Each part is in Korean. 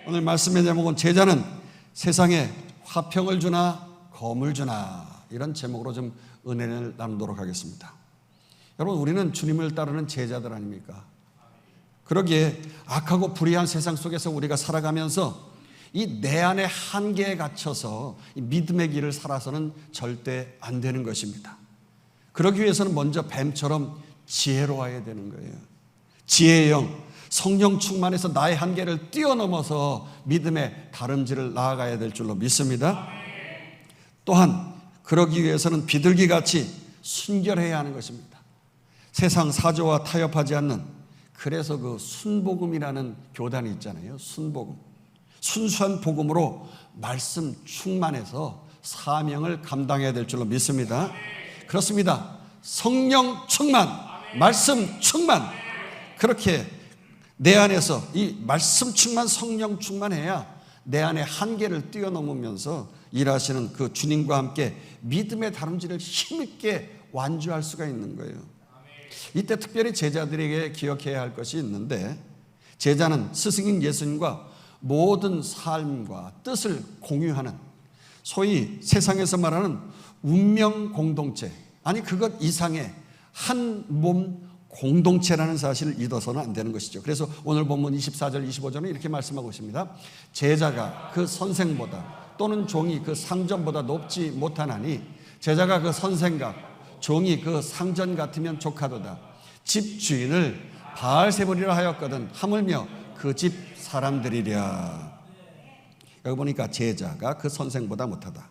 오늘 말씀의 제목은 제자는 세상에 화평을 주나 검을 주나, 이런 제목으로 좀 은혜를 나누도록 하겠습니다. 여러분, 우리는 주님을 따르는 제자들 아닙니까? 그러기에 악하고 불의한 세상 속에서 우리가 살아가면서 이 내 안의 한계에 갇혀서 이 믿음의 길을 살아서는 절대 안 되는 것입니다. 그러기 위해서는 먼저 뱀처럼 지혜로워야 되는 거예요. 지혜의 영, 성령 충만해서 나의 한계를 뛰어넘어서 믿음의 다름질을 나아가야 될 줄로 믿습니다. 또한 그러기 위해서는 비둘기같이 순결해야 하는 것입니다. 세상 사조와 타협하지 않는, 그래서 그 순복음이라는 교단이 있잖아요. 순복음. 순수한 복음으로 말씀 충만해서 사명을 감당해야 될 줄로 믿습니다. 그렇습니다. 성령 충만, 말씀 충만, 그렇게 내 안에서 이 말씀 충만, 성령 충만해야 내 안의 한계를 뛰어넘으면서 일하시는 그 주님과 함께 믿음의 다름질을 힘있게 완주할 수가 있는 거예요. 이때 특별히 제자들에게 기억해야 할 것이 있는데, 제자는 스승인 예수님과 모든 삶과 뜻을 공유하는, 소위 세상에서 말하는 운명 공동체, 아니 그것 이상의 한 몸 공동체라는 사실을 잊어서는 안 되는 것이죠. 그래서 오늘 본문 24절 25절은 이렇게 말씀하고 있습니다. 제자가 그 선생보다 또는 종이 그 상전보다 높지 못하나니 제자가 그 선생과 종이 그 상전 같으면 족하도다. 집 주인을 바알세불이라 하였거든 하물며 그 집 사람들이랴. 여기 보니까 제자가 그 선생보다 못하다.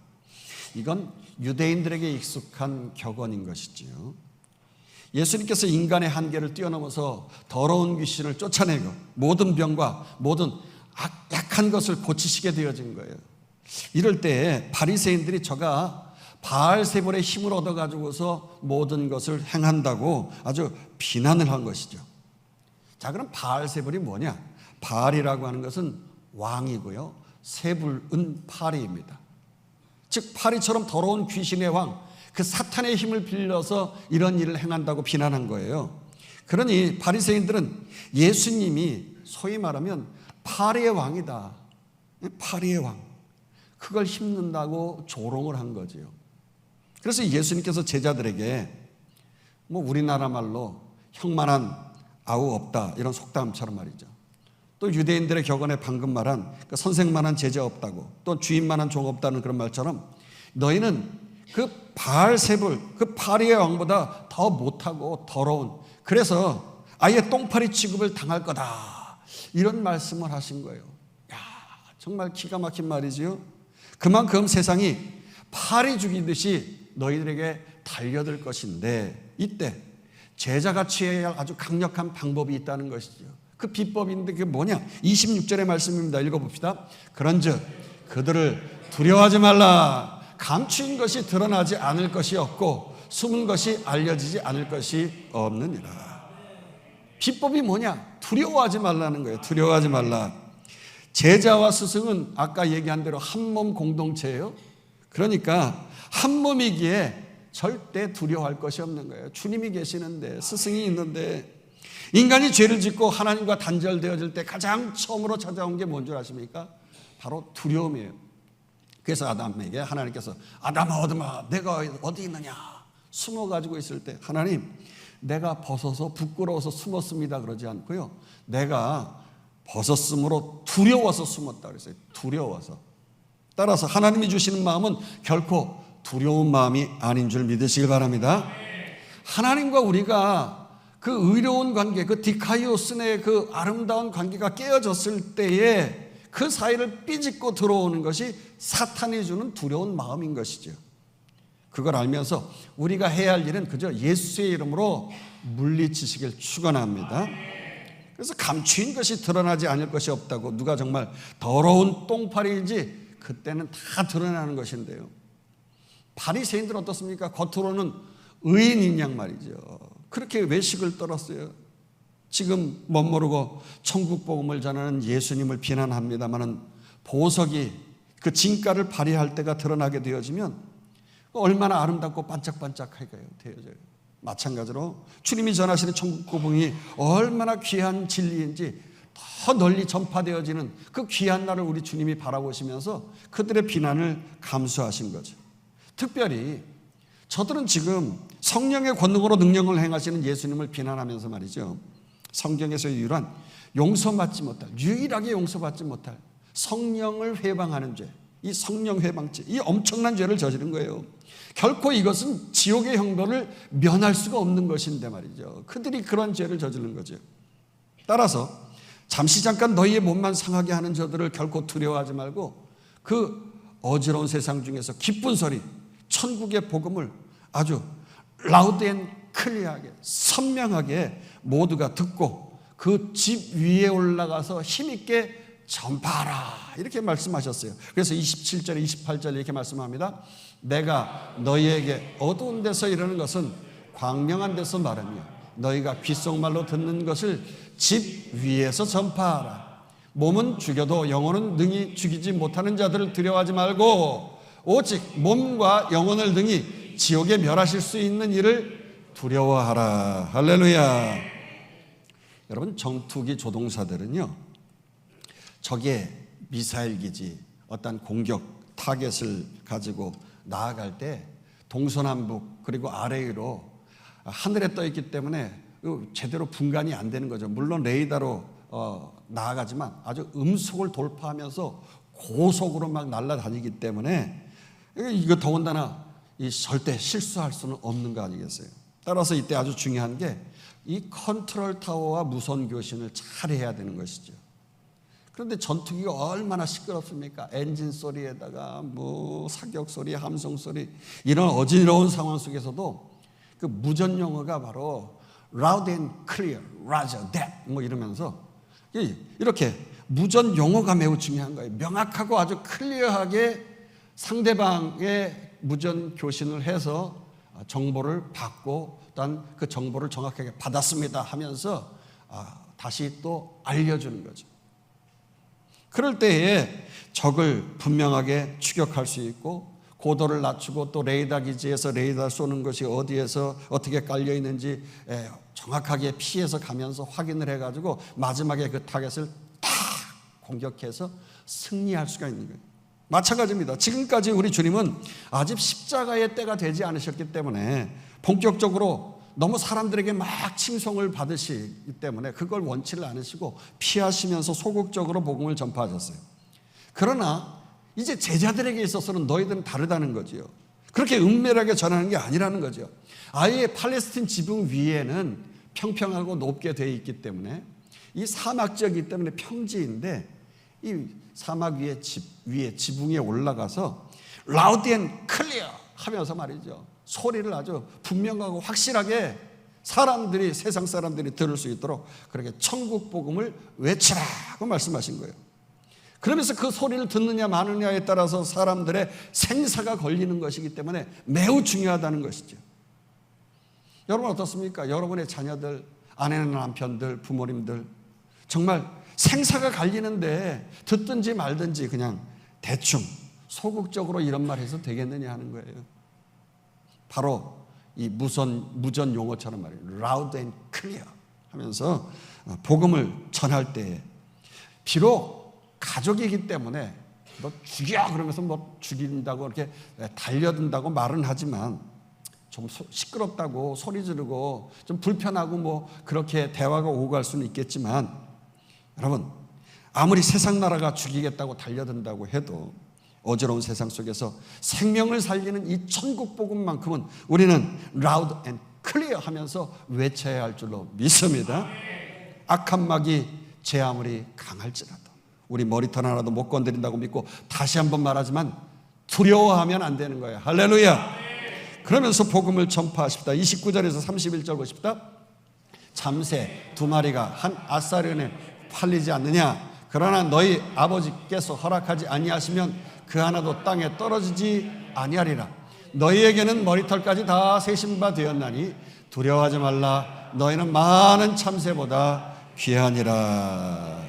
이건 유대인들에게 익숙한 격언인 것이지요. 예수님께서 인간의 한계를 뛰어넘어서 더러운 귀신을 쫓아내고 모든 병과 모든 약한 것을 고치시게 되어진 거예요. 이럴 때 바리새인들이 저가 바알세불의 힘을 얻어가지고서 모든 것을 행한다고 아주 비난을 한 것이죠. 자, 그럼 바알세불이 뭐냐? 바알이라고 하는 것은 왕이고요, 세불은 파리입니다. 즉 파리처럼 더러운 귀신의 왕, 그 사탄의 힘을 빌려서 이런 일을 행한다고 비난한 거예요. 그러니 바리새인들은 예수님이 소위 말하면 파리의 왕이다, 파리의 왕, 그걸 힘는다고 조롱을 한 거지요. 그래서 예수님께서 제자들에게 우리나라 말로 형만한 아우 없다, 이런 속담처럼 말이죠. 또 유대인들의 격언에 방금 말한 그 선생만한 제자 없다고, 또 주인만한 종 없다는 그런 말처럼 너희는 그 바알세불, 그 파리의 왕보다 더 못하고 더러운, 그래서 아예 똥파리 취급을 당할 거다, 이런 말씀을 하신 거예요. 야, 정말 기가 막힌 말이지요. 그만큼 세상이 파리 죽이듯이 너희들에게 달려들 것인데, 이때 제자가 취해야 할 아주 강력한 방법이 있다는 것이죠. 그 비법인데 그게 뭐냐? 26절의 말씀입니다. 읽어봅시다. 그런즉 그들을 두려워하지 말라. 감추인 것이 드러나지 않을 것이 없고 숨은 것이 알려지지 않을 것이 없느니라. 비법이 뭐냐? 두려워하지 말라는 거예요. 두려워하지 말라. 제자와 스승은 아까 얘기한 대로 한 몸 공동체예요. 그러니까 한 몸이기에 절대 두려워할 것이 없는 거예요. 주님이 계시는데, 스승이 있는데. 인간이 죄를 짓고 하나님과 단절되어질 때 가장 처음으로 찾아온 게 뭔 줄 아십니까? 바로 두려움이에요. 그래서 아담에게 하나님께서 아담아 어둠아 내가 어디 있느냐 숨어가지고 있을 때, 하나님 내가 벗어서 부끄러워서 숨었습니다 그러지 않고요, 내가 벗었으므로 두려워서 숨었다 그랬어요. 두려워서. 따라서 하나님이 주시는 마음은 결코 두려운 마음이 아닌 줄 믿으시길 바랍니다. 하나님과 우리가 그 의로운 관계, 그 디카이오스의 그 아름다운 관계가 깨어졌을 때에 그 사이를 삐짓고 들어오는 것이 사탄이 주는 두려운 마음인 것이죠. 그걸 알면서 우리가 해야 할 일은 그저 예수의 이름으로 물리치시길 축원합니다. 그래서 감추인 것이 드러나지 않을 것이 없다고, 누가 정말 더러운 똥파리인지 그때는 다 드러나는 것인데요. 바리새인들 어떻습니까? 겉으로는 의인인 양 말이죠. 그렇게 외식을 떨었어요. 지금 멋모르고 천국 복음을 전하는 예수님을 비난합니다마는 보석이 그 진가를 발휘할 때가 드러나게 되어지면 얼마나 아름답고 반짝반짝하게 되어져요. 마찬가지로 주님이 전하시는 천국 복음이 얼마나 귀한 진리인지 더 널리 전파되어지는 그 귀한 날을 우리 주님이 바라보시면서 그들의 비난을 감수하신 거죠. 특별히 저들은 지금 성령의 권능으로 능력을 행하시는 예수님을 비난하면서 말이죠, 성경에서 유일한 용서받지 못할, 유일하게 용서받지 못할 성령을 회방하는 죄, 이 성령 회방죄, 이 엄청난 죄를 저지른 거예요. 결코 이것은 지옥의 형벌을 면할 수가 없는 것인데 말이죠, 그들이 그런 죄를 저지른 거죠. 따라서 잠시 잠깐 너희의 몸만 상하게 하는 저들을 결코 두려워하지 말고 그 어지러운 세상 중에서 기쁜 소리, 천국의 복음을 아주 라우드 앤 클리어하게, 선명하게 모두가 듣고 그 집 위에 올라가서 힘있게 전파하라, 이렇게 말씀하셨어요. 그래서 27절 28절 이렇게 말씀합니다. 내가 너희에게 어두운 데서 이르는 것은 광명한 데서 말하며 너희가 귓속말로 듣는 것을 집 위에서 전파하라. 몸은 죽여도 영혼은 능히 죽이지 못하는 자들을 두려워하지 말고 오직 몸과 영혼을 능히 지옥에 멸하실 수 있는 일을 두려워하라. 할렐루야. 여러분, 전투기 조종사들은요, 적의 미사일 기지, 어떤 공격 타겟을 가지고 나아갈 때 동서남북 그리고 아래 위로 하늘에 떠 있기 때문에 제대로 분간이 안 되는 거죠. 물론 레이더로 나아가지만 아주 음속을 돌파하면서 고속으로 막 날아다니기 때문에 이거 더군다나 절대 실수할 수는 없는 거 아니겠어요. 따라서 이때 아주 중요한 게 이 컨트롤 타워와 무선 교신을 잘 해야 되는 것이죠. 그런데 전투기가 얼마나 시끄럽습니까? 엔진 소리에다가 뭐 사격 소리, 함성 소리, 이런 어지러운 상황 속에서도 그 무전 용어가 바로 loud and clear, roger that 뭐 이러면서 이렇게 무전 용어가 매우 중요한 거예요. 명확하고 아주 클리어하게 상대방의 무전 교신을 해서 정보를 받고 또한 그 정보를 정확하게 받았습니다 하면서 다시 또 알려주는 거죠. 그럴 때에 적을 분명하게 추격할 수 있고 고도를 낮추고 또 레이더 기지에서 레이더 쏘는 것이 어디에서 어떻게 깔려 있는지 정확하게 피해서 가면서 확인을 해가지고 마지막에 그 타겟을 딱 공격해서 승리할 수가 있는 거예요. 마찬가지입니다. 지금까지 우리 주님은 아직 십자가의 때가 되지 않으셨기 때문에 본격적으로 너무 사람들에게 막 칭송을 받으시기 때문에 그걸 원치를 않으시고 피하시면서 소극적으로 복음을 전파하셨어요. 그러나 이제 제자들에게 있어서는 너희들은 다르다는 거지요. 그렇게 은밀하게 전하는 게 아니라는 거죠. 아예 팔레스틴 지붕 위에는 평평하고 높게 되어 있기 때문에 이 사막 지역이기 때문에 평지인데 이 사막 위에 지붕에 올라가서 라우드 앤 클리어 하면서 말이죠, 소리를 아주 분명하고 확실하게 사람들이, 세상 사람들이 들을 수 있도록 그렇게 천국 복음을 외치라고 말씀하신 거예요. 그러면서 그 소리를 듣느냐 마느냐에 따라서 사람들의 생사가 걸리는 것이기 때문에 매우 중요하다는 것이죠. 여러분 어떻습니까? 여러분의 자녀들, 아내나 남편들, 부모님들 정말 생사가 갈리는데 듣든지 말든지 그냥 대충 소극적으로 이런 말 해서 되겠느냐 하는 거예요. 바로 이 무전 용어처럼 말이에요. loud and clear 하면서 복음을 전할 때 비록 가족이기 때문에 너 죽여 그러면서 뭐 죽인다고 이렇게 달려든다고 말은 하지만 좀 시끄럽다고 소리 지르고 좀 불편하고 뭐 그렇게 대화가 오고 갈 수는 있겠지만 여러분 아무리 세상 나라가 죽이겠다고 달려든다고 해도 어지러운 세상 속에서 생명을 살리는 이 천국 복음만큼은 우리는 loud and clear 하면서 외쳐야 할 줄로 믿습니다. 악한 마귀 제 아무리 강할지라도 우리 머리털 하나도 못 건드린다고 믿고 다시 한번 말하지만 두려워하면 안 되는 거예요. 할렐루야. 그러면서 복음을 전파하십니다. 29절에서 31절 보십시다. 잠새 두 마리가 한 아사리온에 팔리지 않느냐. 그러나 너희 아버지께서 허락하지 아니하시면 그 하나도 땅에 떨어지지 아니하리라. 너희에게는 머리털까지 다 세신 바 되었나니 두려워하지 말라. 너희는 많은 참새보다 귀하니라.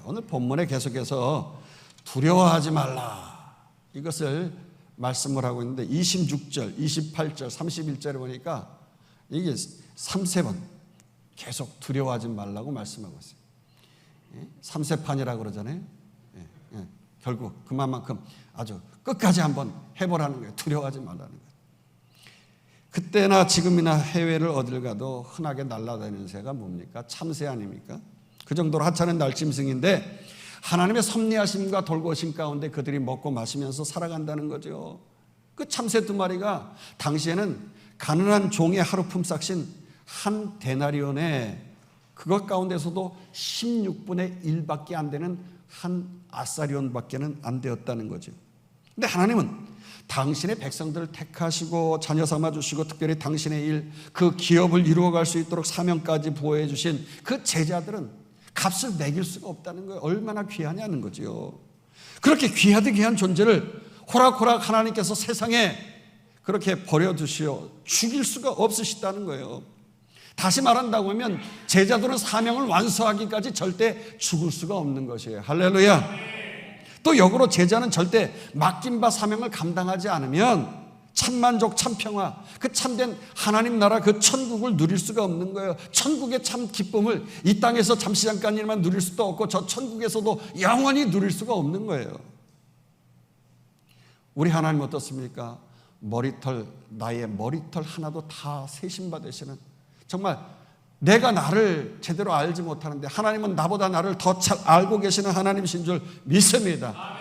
오늘 본문에 계속해서 두려워하지 말라 이것을 말씀을 하고 있는데 26절, 28절, 31절에 보니까 이게 3세 번 계속 두려워하지 말라고 말씀하고 있어요. 삼세판이라고 그러잖아요. 결국 그만큼 아주 끝까지 한번 해보라는 거예요. 두려워하지 말라는 거예요. 그때나 지금이나 해외를 어딜 가도 흔하게 날아다니는 새가 뭡니까? 참새 아닙니까? 그 정도로 하찮은 날짐승인데 하나님의 섭리하심과 돌보심 가운데 그들이 먹고 마시면서 살아간다는 거죠. 그 참새 두 마리가 당시에는 가난한 종의 하루 품삯인 한 데나리온에 그것 가운데서도 16분의 1밖에 안 되는 한 아사리온밖에는 안 되었다는 거죠. 근데 하나님은 당신의 백성들을 택하시고 자녀 삼아주시고 특별히 당신의 일, 그 기업을 이루어갈 수 있도록 사명까지 보호해 주신 그 제자들은 값을 매길 수가 없다는 거예요. 얼마나 귀하냐는 거죠. 그렇게 귀하디 귀한 존재를 호락호락 하나님께서 세상에 그렇게 버려두시어 죽일 수가 없으시다는 거예요. 다시 말한다고 하면 제자들은 사명을 완수하기까지 절대 죽을 수가 없는 것이에요. 할렐루야. 또 역으로 제자는 절대 맡긴 바 사명을 감당하지 않으면 참만족, 참평화, 그 참된 하나님 나라 그 천국을 누릴 수가 없는 거예요. 천국의 참 기쁨을 이 땅에서 잠시 잠깐이만 누릴 수도 없고 저 천국에서도 영원히 누릴 수가 없는 거예요. 우리 하나님 어떻습니까? 나의 머리털 하나도 다 세심받으시는, 정말 내가 나를 제대로 알지 못하는데 하나님은 나보다 나를 더 잘 알고 계시는 하나님이신 줄 믿습니다.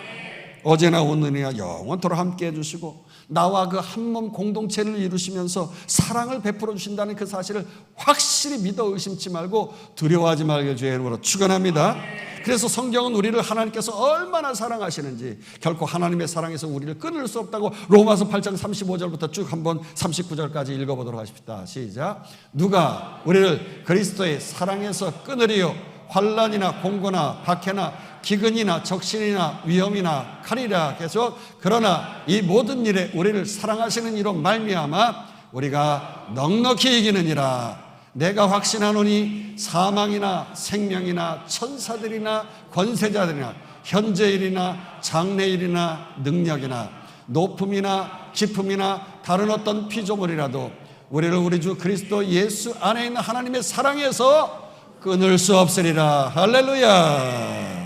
어제나 오늘이나 영원토록 함께 해주시고 나와 그 한 몸 공동체를 이루시면서 사랑을 베풀어 주신다는 그 사실을 확실히 믿어 의심치 말고 두려워하지 말길 주의 이름으로 축원합니다. 그래서 성경은 우리를 하나님께서 얼마나 사랑하시는지, 결코 하나님의 사랑에서 우리를 끊을 수 없다고 로마서 8장 35절부터 쭉 한번 39절까지 읽어보도록 하십시다. 시작. 누가 우리를 그리스도의 사랑에서 끊으리요? 환난이나 공고나 박해나 기근이나 적신이나 위험이나 칼이라. 계속 그러나 이 모든 일에 우리를 사랑하시는 이로 말미암아 우리가 넉넉히 이기느니라. 내가 확신하노니 사망이나 생명이나 천사들이나 권세자들이나 현재일이나 장래일이나 능력이나 높음이나 깊음이나 다른 어떤 피조물이라도 우리를 우리 주 그리스도 예수 안에 있는 하나님의 사랑에서 끊을 수 없으리라. 할렐루야.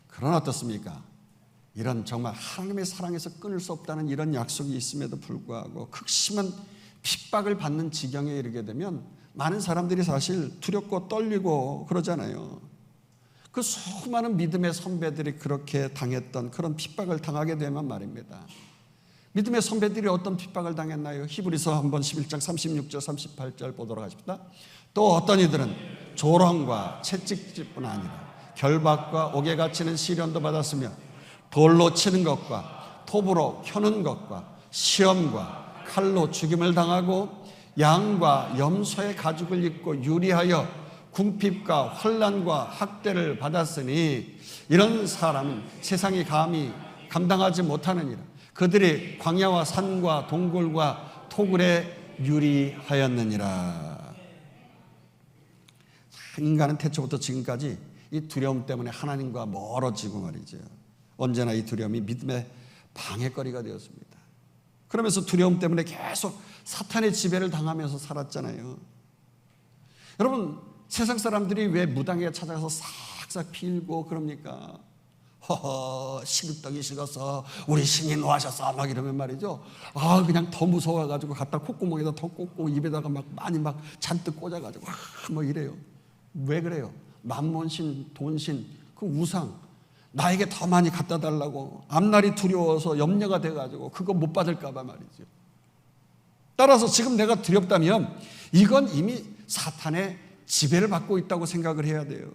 그러나 어떻습니까? 이런 정말 하나님의 사랑에서 끊을 수 없다는 이런 약속이 있음에도 불구하고 극심한 핍박을 받는 지경에 이르게 되면 많은 사람들이 사실 두렵고 떨리고 그러잖아요. 그 수많은 믿음의 선배들이 그렇게 당했던 그런 핍박을 당하게 되면 말입니다. 믿음의 선배들이 어떤 핍박을 당했나요? 히브리서 한번 11장 36절 38절 보도록 하십시다. 또 어떤 이들은 조롱과 채찍질뿐 아니라 결박과 옥에 갇히는 시련도 받았으며 돌로 치는 것과 톱으로 켜는 것과 시험과 칼로 죽임을 당하고 양과 염소의 가죽을 입고 유리하여 궁핍과 환난과 학대를 받았으니 이런 사람은 세상이 감히 감당하지 못하느니라. 그들이 광야와 산과 동굴과 토굴에 유리하였느니라. 인간은 태초부터 지금까지 이 두려움 때문에 하나님과 멀어지고 말이죠. 언제나 이 두려움이 믿음의 방해거리가 되었습니다. 그러면서 두려움 때문에 계속 사탄의 지배를 당하면서 살았잖아요. 여러분, 세상 사람들이 왜 무당에 찾아가서 싹싹 빌고 그럽니까? 허허, 식은떡이 식어서 우리 신이 노하셨어 막 이러면 말이죠. 그냥 더 무서워가지고 갖다 콧구멍에다 더 꽂고 입에다가 막 많이 막 잔뜩 꽂아가지고 뭐 이래요. 왜 그래요? 만몬신, 돈신, 그 우상 나에게 더 많이 갖다 달라고 앞날이 두려워서 염려가 돼가지고 그거 못 받을까 봐 말이죠. 따라서 지금 내가 두렵다면 이건 이미 사탄의 지배를 받고 있다고 생각을 해야 돼요.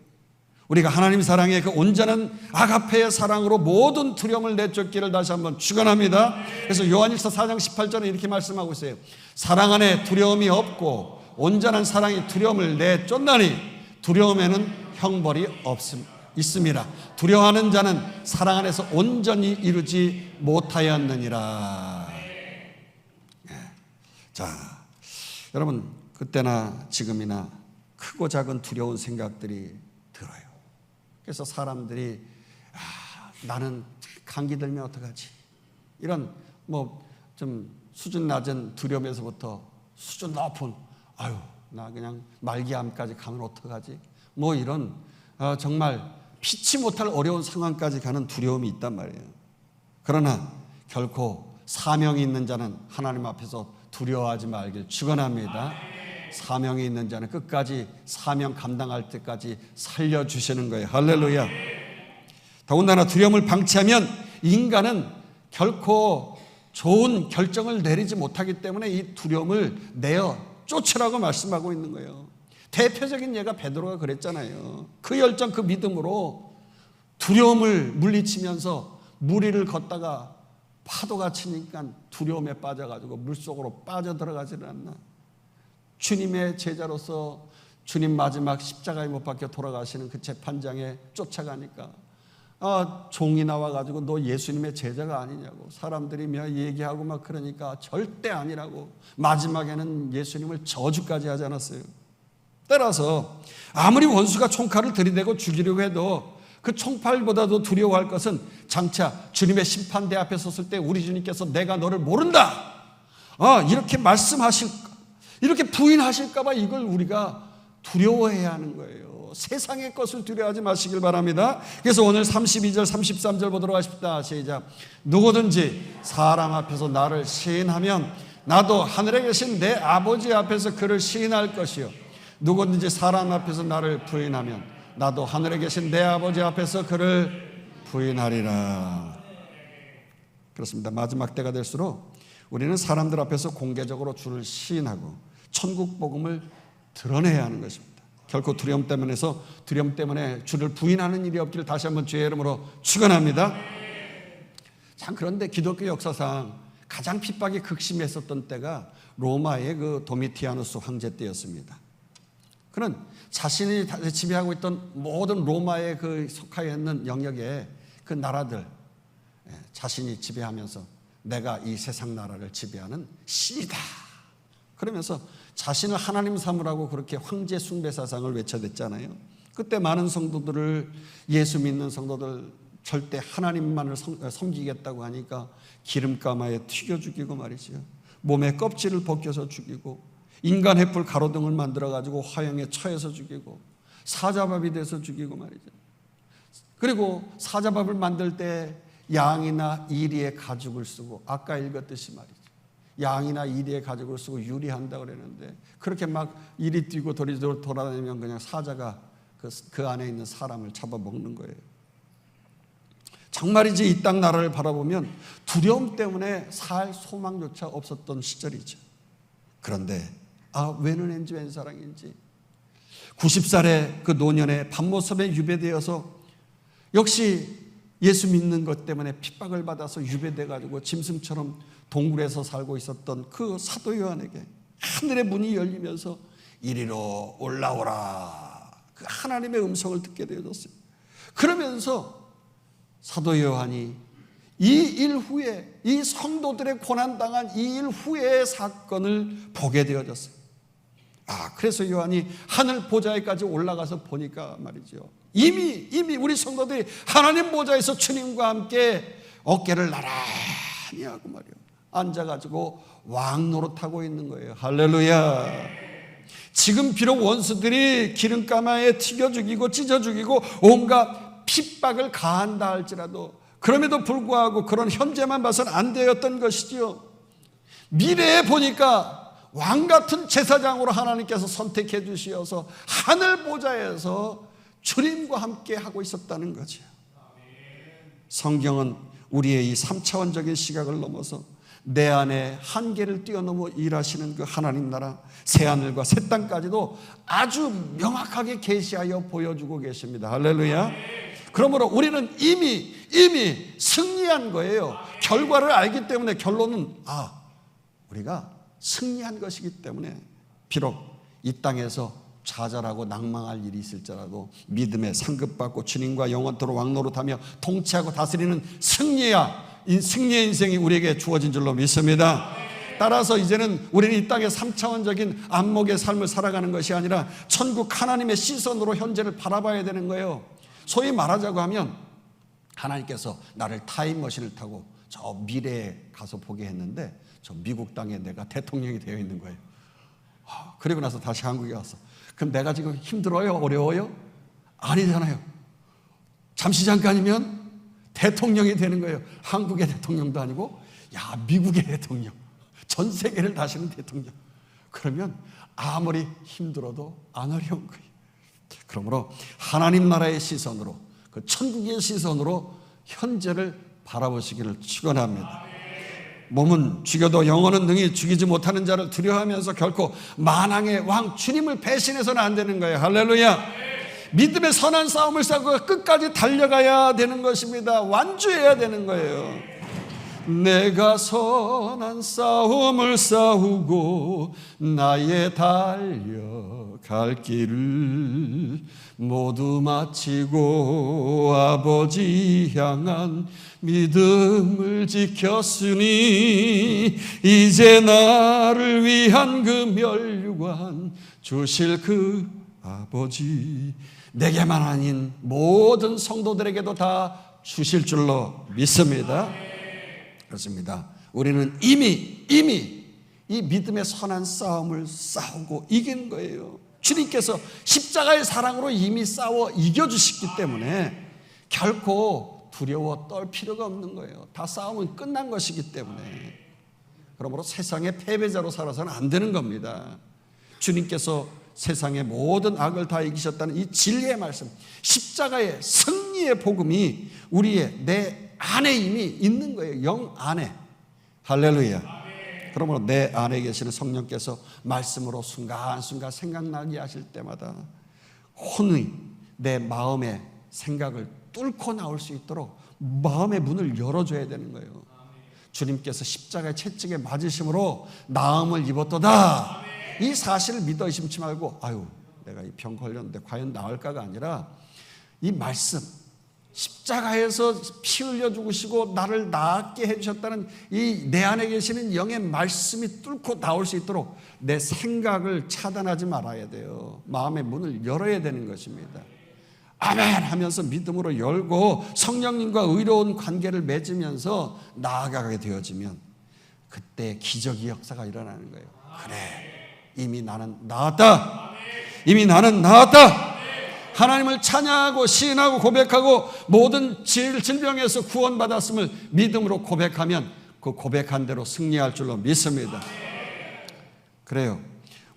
우리가 하나님 사랑의 그 온전한 아가페의 사랑으로 모든 두려움을 내쫓기를 다시 한번 축원합니다. 그래서 요한일서 4장 18절에 이렇게 말씀하고 있어요. 사랑 안에 두려움이 없고 온전한 사랑이 두려움을 내쫓나니 두려움에는 형벌이 있음이라. 두려워하는 자는 사랑 안에서 온전히 이루지 못하였느니라. 자, 여러분, 그때나 지금이나 크고 작은 두려운 생각들이 들어요. 그래서 사람들이 나는 감기 들면 어떡하지? 이런 좀 수준 낮은 두려움에서부터 수준 높은 나 그냥 말기암까지 가면 어떡하지? 뭐 이런 정말 피치 못할 어려운 상황까지 가는 두려움이 있단 말이에요. 그러나 결코 사명이 있는 자는 하나님 앞에서 두려워하지 말길 축원합니다. 사명이 있는 자는 끝까지 사명 감당할 때까지 살려주시는 거예요. 할렐루야. 더군다나 두려움을 방치하면 인간은 결코 좋은 결정을 내리지 못하기 때문에 이 두려움을 내어 쫓으라고 말씀하고 있는 거예요. 대표적인 예가 베드로가 그랬잖아요. 그 열정, 그 믿음으로 두려움을 물리치면서 무리를 걷다가 파도가 치니까 두려움에 빠져가지고 물속으로 빠져들어가지를 않나. 주님의 제자로서 주님 마지막 십자가에 못 박혀 돌아가시는 그 재판장에 쫓아가니까 종이 나와가지고 너 예수님의 제자가 아니냐고 사람들이 막 얘기하고 막 그러니까 절대 아니라고 마지막에는 예수님을 저주까지 하지 않았어요. 따라서 아무리 원수가 총칼을 들이대고 죽이려고 해도 그 총칼보다도 두려워할 것은 장차 주님의 심판대 앞에 섰을 때 우리 주님께서 내가 너를 모른다 이렇게 말씀하실까, 이렇게 부인하실까 봐 이걸 우리가 두려워해야 하는 거예요. 세상의 것을 두려워하지 마시길 바랍니다. 그래서 오늘 32절 33절 보도록 하십시다. 시작. 누구든지 사람 앞에서 나를 시인하면 나도 하늘에 계신 내 아버지 앞에서 그를 시인할 것이요 누구든지 사람 앞에서 나를 부인하면 나도 하늘에 계신 내 아버지 앞에서 그를 부인하리라. 그렇습니다. 마지막 때가 될수록 우리는 사람들 앞에서 공개적으로 주를 시인하고 천국 복음을 드러내야 하는 것입니다. 결코 두려움 때문에 주를 부인하는 일이 없기를 다시 한번 주의 이름으로 축원합니다. 참 그런데 기독교 역사상 가장 핍박이 극심했었던 때가 로마의 그 도미티아누스 황제 때였습니다. 그는 자신이 지배하고 있던 모든 로마의 그 속하여 있는 영역에 그 나라들 자신이 지배하면서 내가 이 세상 나라를 지배하는 신이다. 그러면서 자신을 하나님 삼으라고 그렇게 황제 숭배사상을 외쳐댔잖아요. 그때 많은 성도들을 예수 믿는 성도들 절대 하나님만을 섬기겠다고 하니까 기름가마에 튀겨 죽이고 말이죠. 몸에 껍질을 벗겨서 죽이고 인간 횃불 가로등을 만들어가지고 화형에 처해서 죽이고 사자밥이 돼서 죽이고 말이죠. 그리고 사자밥을 만들 때 양이나 이리의 가죽을 쓰고 아까 읽었듯이 말이죠. 양이나 이리의 가죽을 쓰고 유리한다고 그랬는데 그렇게 막 이리 뛰고 도리 돌아다니면 그냥 사자가 그 안에 있는 사람을 잡아먹는 거예요. 정말이지 이 땅 나라를 바라보면 두려움 때문에 살 소망조차 없었던 시절이죠. 그런데 웬은인지 웬사랑인지 90살의 그 노년에 밤모섬에 유배되어서 역시 예수 믿는 것 때문에 핍박을 받아서 유배돼가지고 짐승처럼 동굴에서 살고 있었던 그 사도 요한에게 하늘의 문이 열리면서 이리로 올라오라 그 하나님의 음성을 듣게 되어졌어요. 그러면서 사도 요한이 이 일 후에 이 성도들의 고난당한 이 일 후의 사건을 보게 되어졌어요. 그래서 요한이 하늘 보좌에까지 올라가서 보니까 말이죠. 이미 우리 성도들이 하나님 보좌에서 주님과 함께 어깨를 나란히 하고 말이요. 앉아가지고 왕 노릇하고 있는 거예요. 할렐루야. 지금 비록 원수들이 기름가마에 튀겨 죽이고 찢어 죽이고 온갖 핍박을 가한다 할지라도 그럼에도 불구하고 그런 현재만 봐서는 안 되었던 것이지요. 미래에 보니까 왕 같은 제사장으로 하나님께서 선택해 주시어서 하늘 보좌에서 주님과 함께 하고 있었다는 거죠. 성경은 우리의 이 3차원적인 시각을 넘어서 내 안에 한계를 뛰어넘어 일하시는 그 하나님 나라 새하늘과 새 땅까지도 아주 명확하게 계시하여 보여주고 계십니다. 할렐루야. 그러므로 우리는 이미 승리한 거예요. 결과를 알기 때문에 결론은 우리가 승리한 것이기 때문에 비록 이 땅에서 좌절하고 낭망할 일이 있을지라도 믿음에 상급받고 주님과 영원토록 왕노릇하며 통치하고 다스리는 승리의 인생이 우리에게 주어진 줄로 믿습니다. 따라서 이제는 우리는 이 땅의 3차원적인 안목의 삶을 살아가는 것이 아니라 천국 하나님의 시선으로 현재를 바라봐야 되는 거예요. 소위 말하자고 하면 하나님께서 나를 타임머신을 타고 저 미래에 가서 보게 했는데 저 미국 땅에 내가 대통령이 되어 있는 거예요. 그리고 나서 다시 한국에 왔어. 그럼 내가 지금 힘들어요? 어려워요? 아니잖아요. 잠시 잠깐이면 대통령이 되는 거예요. 한국의 대통령도 아니고 미국의 대통령, 전 세계를 다스리는 대통령. 그러면 아무리 힘들어도 안 어려운 거예요. 그러므로 하나님 나라의 시선으로, 그 천국의 시선으로 현재를 바라보시기를 축원합니다. 몸은 죽여도 영혼은 능히 죽이지 못하는 자를 두려워하면서 결코 만왕의 왕 주님을 배신해서는 안 되는 거예요. 할렐루야. 믿음의 선한 싸움을 싸고 끝까지 달려가야 되는 것입니다. 완주해야 되는 거예요. 내가 선한 싸움을 싸우고 나의 달려갈 길을 모두 마치고 아버지 향한 믿음을 지켰으니 이제 나를 위한 그 멸류관 주실 그 아버지 내게만 아닌 모든 성도들에게도 다 주실 줄로 믿습니다. 그렇습니다. 우리는 이미 이 믿음의 선한 싸움을 싸우고 이긴 거예요. 주님께서 십자가의 사랑으로 이미 싸워 이겨주셨기 때문에 결코 두려워 떨 필요가 없는 거예요. 다 싸움은 끝난 것이기 때문에. 그러므로 세상의 패배자로 살아서는 안 되는 겁니다. 주님께서 세상의 모든 악을 다 이기셨다는 이 진리의 말씀, 십자가의 승리의 복음이 우리의 내 안에 이미 있는 거예요. 영 안에. 할렐루야. 그러므로 내 안에 계시는 성령께서 말씀으로 순간순간 생각나게 하실 때마다 혼의 내 마음의 생각을 뚫고 나올 수 있도록 마음의 문을 열어줘야 되는 거예요. 주님께서 십자가의 채찍에 맞으심으로 나음을 입었도다. 이 사실을 믿어 의심치 말고 내가 이 병 걸렸는데 과연 나을까가 아니라 이 말씀, 십자가에서 피 흘려 죽으시고 나를 낫게 해주셨다는 이 내 안에 계시는 영의 말씀이 뚫고 나올 수 있도록 내 생각을 차단하지 말아야 돼요. 마음의 문을 열어야 되는 것입니다. 아멘 하면서 믿음으로 열고 성령님과 의로운 관계를 맺으면서 나아가게 되어지면 그때 기적의 역사가 일어나는 거예요. 그래, 이미 나는 나았다. 이미 나는 나았다. 하나님을 찬양하고 시인하고 고백하고 모든 질병에서 구원받았음을 믿음으로 고백하면 그 고백한 대로 승리할 줄로 믿습니다. 그래요.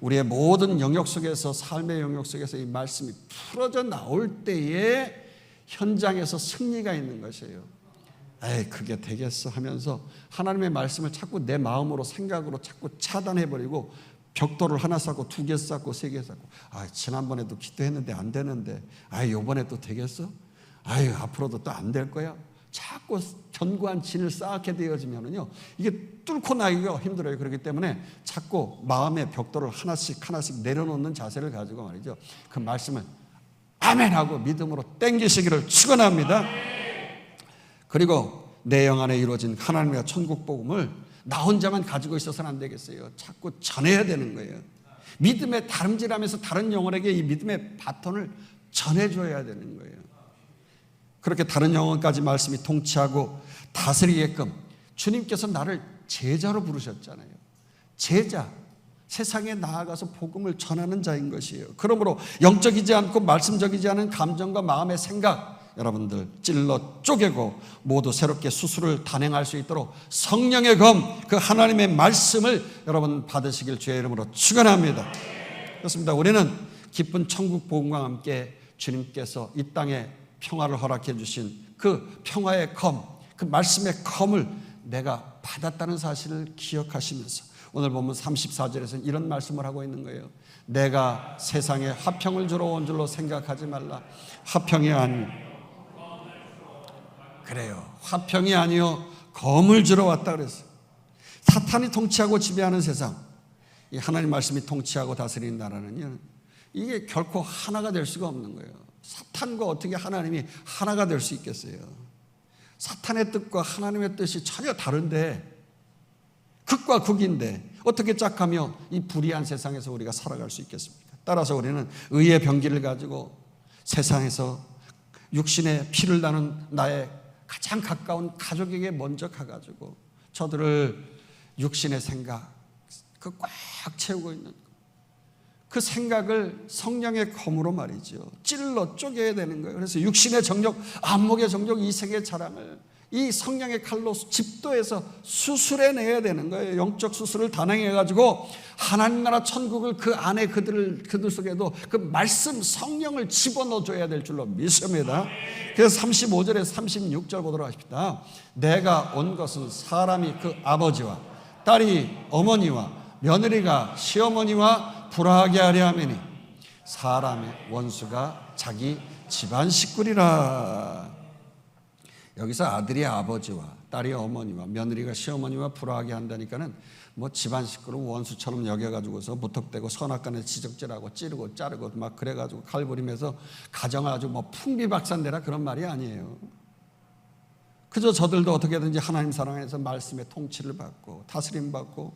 우리의 모든 영역 속에서, 삶의 영역 속에서 이 말씀이 풀어져 나올 때에 현장에서 승리가 있는 것이에요. 그게 되겠어 하면서 하나님의 말씀을 자꾸 내 마음으로, 생각으로 자꾸 차단해버리고 벽돌을 하나 쌓고 2개 쌓고 3개 쌓고 지난번에도 기도했는데 안 되는데 요번에 또 되겠어? 앞으로도 또 안 될 거야? 자꾸 견고한 진을 쌓게 되어지면은요 이게 뚫고 나기가 힘들어요. 그렇기 때문에 자꾸 마음의 벽돌을 하나씩 내려놓는 자세를 가지고 말이죠, 그 말씀을 아멘하고 믿음으로 땡기시기를 축원합니다. 그리고 내 영 안에 이루어진 하나님의 천국 복음을 나 혼자만 가지고 있어서는 안 되겠어요. 자꾸 전해야 되는 거예요. 믿음의 다름질하면서 다른 영혼에게 이 믿음의 바톤을 전해줘야 되는 거예요. 그렇게 다른 영혼까지 말씀이 통치하고 다스리게끔 주님께서 나를 제자로 부르셨잖아요. 제자, 세상에 나아가서 복음을 전하는 자인 것이에요. 그러므로 영적이지 않고 말씀적이지 않은 감정과 마음의 생각, 여러분들 찔러 쪼개고 모두 새롭게 수술을 단행할 수 있도록 성령의 검, 그 하나님의 말씀을 여러분 받으시길 주의 이름으로 축원합니다. 그렇습니다. 우리는 기쁜 천국 복음과 함께 주님께서 이 땅에 평화를 허락해 주신 그 평화의 검, 그 말씀의 검을 내가 받았다는 사실을 기억하시면서 오늘 보면 34절에서는 이런 말씀을 하고 있는 거예요. 내가 세상에 화평을 주러 온 줄로 생각하지 말라. 화평이 아니요, 그래요, 화평이 아니요 검을 주러 왔다 그랬어요. 사탄이 통치하고 지배하는 세상, 이 하나님 말씀이 통치하고 다스리는 나라는요, 이게 결코 하나가 될 수가 없는 거예요. 사탄과 어떻게 하나님이 하나가 될 수 있겠어요? 사탄의 뜻과 하나님의 뜻이 전혀 다른데, 극과 극인데 어떻게 짝하며 이 불의한 세상에서 우리가 살아갈 수 있겠습니까? 따라서 우리는 의의 병기를 가지고 세상에서 육신의 피를 나는 나의 가장 가까운 가족에게 먼저 가가지고 저들을 육신의 생각 꽉 채우고 있는 그 생각을 성령의 검으로 말이죠, 찔러 쪼개야 되는 거예요. 그래서 육신의 정욕, 안목의 정욕, 이생의 자랑을 이 성령의 칼로 집도해서 수술해내야 되는 거예요. 영적 수술을 단행해가지고 하나님 나라 천국을 그 안에 그들 속에도 그 말씀 성령을 집어넣어줘야 될 줄로 믿습니다. 그래서 35절에서 36절 보도록 하십니다. 내가 온 것은 사람이 그 아버지와 딸이 어머니와 며느리가 시어머니와 불화하게 하려 하매니 사람의 원수가 자기 집안 식구리라. 여기서 아들이 아버지와 딸이 어머니와 며느리가 시어머니와 불화하게 한다니까는 뭐 집안 식구를 원수처럼 여겨가지고서 무턱대고 선악간에 지적질하고 찌르고 자르고 막 그래가지고 칼부림해서 가정을 아주 뭐 풍비박산되라 그런 말이 아니에요. 그저 저들도 어떻게든지 하나님 사랑해서 말씀의 통치를 받고 다스림 받고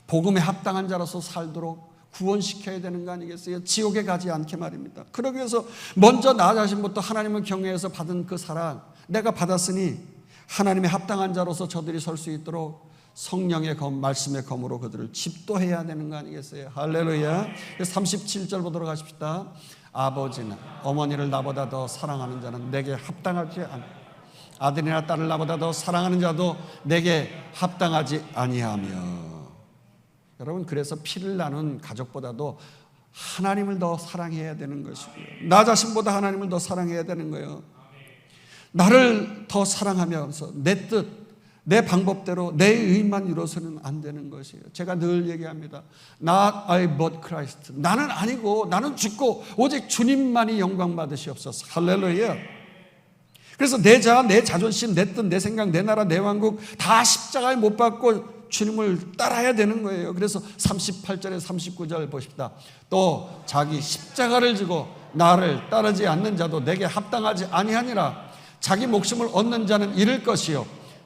복음에 합당한 자로서 살도록 구원시켜야 되는 거 아니겠어요? 지옥에 가지 않게 말입니다. 그러기 위해서 먼저 나 자신부터 하나님을 경외해서 받은 그 사랑 내가 받았으니 하나님의 합당한 자로서 저들이 설 수 있도록 성령의 검, 말씀의 검으로 그들을 집도해야 되는 거 아니겠어요? 할렐루야. 37절 보도록 하십시다. 아버지나 어머니를 나보다 더 사랑하는 자는 내게 합당하지 않아. 아들이나 딸을 나보다 더 사랑하는 자도 내게 합당하지 아니하며. 여러분, 그래서 피를 나눈 가족보다도 하나님을 더 사랑해야 되는 것이고요, 나 자신보다 하나님을 더 사랑해야 되는 거예요. 나를 더 사랑하면서 내 뜻, 내 방법대로 내 의만 이루어서는 안 되는 것이에요. 제가 늘 얘기합니다. Not I but Christ. 나는 아니고 나는 죽고 오직 주님만이 영광 받으시옵소서. 할렐루야. 그래서 내 자아, 내 자존심, 내 뜻, 내 생각, 내 나라, 내 왕국 다 십자가에 못 박고 주님을 따라야 되는 거예요. 그래서 38절에 39절 보십시다. 또 자기 십자가를 지고 나를 따르지 않는 자도 내게 합당하지 아니하니라. 자기 목숨을 얻는 자는 잃을 것이요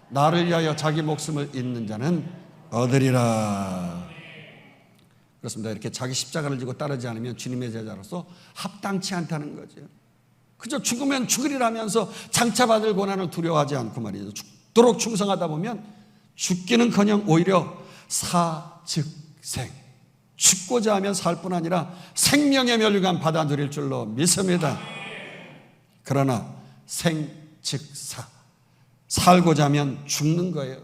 나를 위하여 자기 목숨을 잃는 자는 얻으리라. 그렇습니다. 이렇게 자기 십자가를 지고 따르지 않으면 주님의 제자로서 합당치 않다는 거죠. 그저 죽으면 죽으리라면서 장차받을 고난을 두려워하지 않고 말이죠, 죽도록 충성하다 보면 죽기는커녕 오히려 사즉생, 죽고자 하면 살 뿐 아니라 생명의 멸류관 받아 누릴 줄로 믿습니다. 그러나 생즉사, 살고자 하면 죽는 거예요.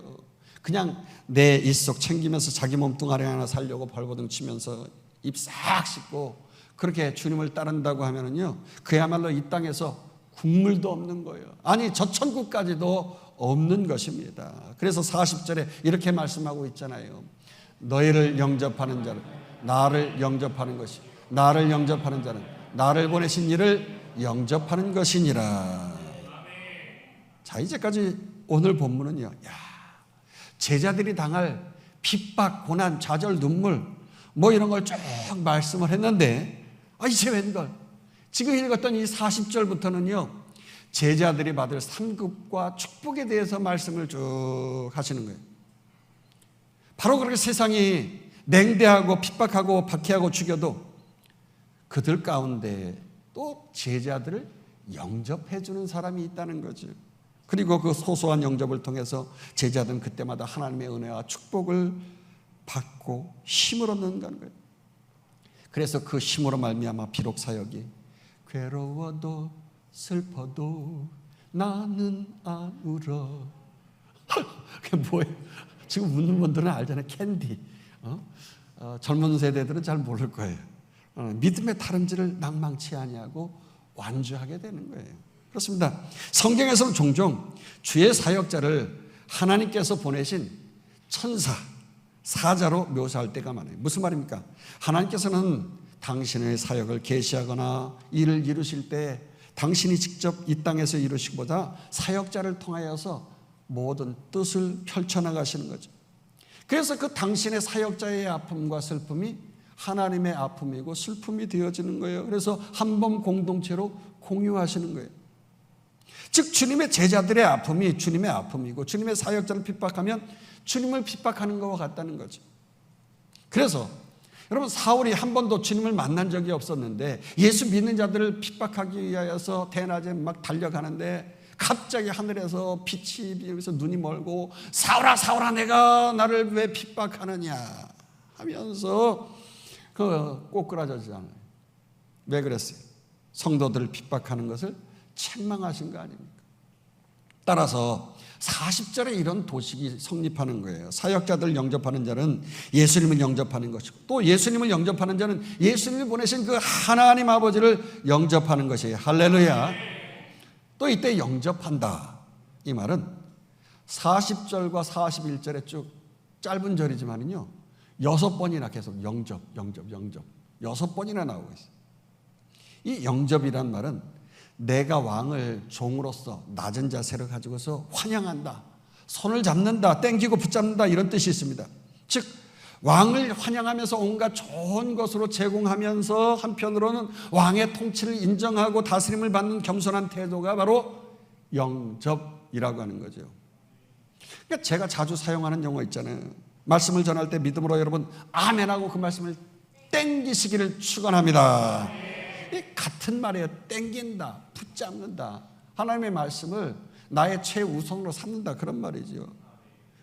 그냥 내 입속 챙기면서 자기 몸뚱아리 하나 살려고 벌거등 치면서 입 싹 씻고 그렇게 주님을 따른다고 하면은요, 그야말로 이 땅에서 국물도 없는 거예요. 아니, 저 천국까지도 없는 것입니다. 그래서 40절에 이렇게 말씀하고 있잖아요. 너희를 영접하는 자는 나를 영접하는 것이, 나를 영접하는 자는 나를 보내신 이를 영접하는 것이니라. 자, 이제까지 오늘 본문은요, 제자들이 당할 핍박, 고난, 좌절, 눈물 뭐 이런 걸 쭉 말씀을 했는데, 이제 웬걸 지금 읽었던 이 40절부터는요 제자들이 받을 상급과 축복에 대해서 말씀을 쭉 하시는 거예요. 바로 그렇게 세상이 냉대하고 핍박하고 박해하고 죽여도 그들 가운데 또 제자들을 영접해 주는 사람이 있다는 거죠. 그리고 그 소소한 영접을 통해서 제자들은 그때마다 하나님의 은혜와 축복을 받고 힘을 얻는다는 거예요. 그래서 그 힘으로 말미암아 비록 사역이 괴로워도 슬퍼도 나는 안 울어. 그게 뭐예요? 지금 웃는 분들은 알잖아요. 캔디. 젊은 세대들은 잘 모를 거예요. 믿음의 다름질을 낭망치 아니하고 완주하게 되는 거예요. 그렇습니다. 성경에서는 종종 주의 사역자를 하나님께서 보내신 천사, 사자로 묘사할 때가 많아요. 무슨 말입니까? 하나님께서는 당신의 사역을 계시하거나 일을 이루실 때 당신이 직접 이 땅에서 이루시기보다 사역자를 통하여서 모든 뜻을 펼쳐나가시는 거죠. 그래서 그 당신의 사역자의 아픔과 슬픔이 하나님의 아픔이고 슬픔이 되어지는 거예요. 그래서 한 몸 공동체로 공유하시는 거예요. 즉 주님의 제자들의 아픔이 주님의 아픔이고 주님의 사역자를 핍박하면 주님을 핍박하는 것과 같다는 거죠. 그래서 여러분, 사울이 한 번도 주님을 만난 적이 없었는데 예수 믿는 자들을 핍박하기 위하여서 대낮에 막 달려가는데 갑자기 하늘에서 빛이 비면서 눈이 멀고 사울아 사울아 내가 나를 왜 핍박하느냐 하면서 꼬꾸라졌잖아요. 왜 그랬어요? 성도들을 핍박하는 것을 책망하신 거 아닙니까? 따라서 40절에 이런 도식이 성립하는 거예요. 사역자들 영접하는 자는 예수님을 영접하는 것이고, 또 예수님을 영접하는 자는 예수님이 보내신 그 하나님 아버지를 영접하는 것이에요. 할렐루야. 또 이때 영접한다, 이 말은 40절과 41절에 쭉 짧은 절이지만요 6번이나 계속 영접 6번이나 나오고 있어요. 이 영접이란 말은 내가 왕을 종으로서 낮은 자세를 가지고서 환영한다, 손을 잡는다, 땡기고 붙잡는다, 이런 뜻이 있습니다. 즉 왕을 환영하면서 온갖 좋은 것으로 제공하면서 한편으로는 왕의 통치를 인정하고 다스림을 받는 겸손한 태도가 바로 영접이라고 하는 거죠. 그러니까 제가 자주 사용하는 용어 있잖아요. 말씀을 전할 때 믿음으로 여러분 아멘하고 그 말씀을 땡기시기를 축원합니다. 같은 말이에요. 땡긴다, 붙잡는다, 하나님의 말씀을 나의 최우선으로 삼는다, 그런 말이죠.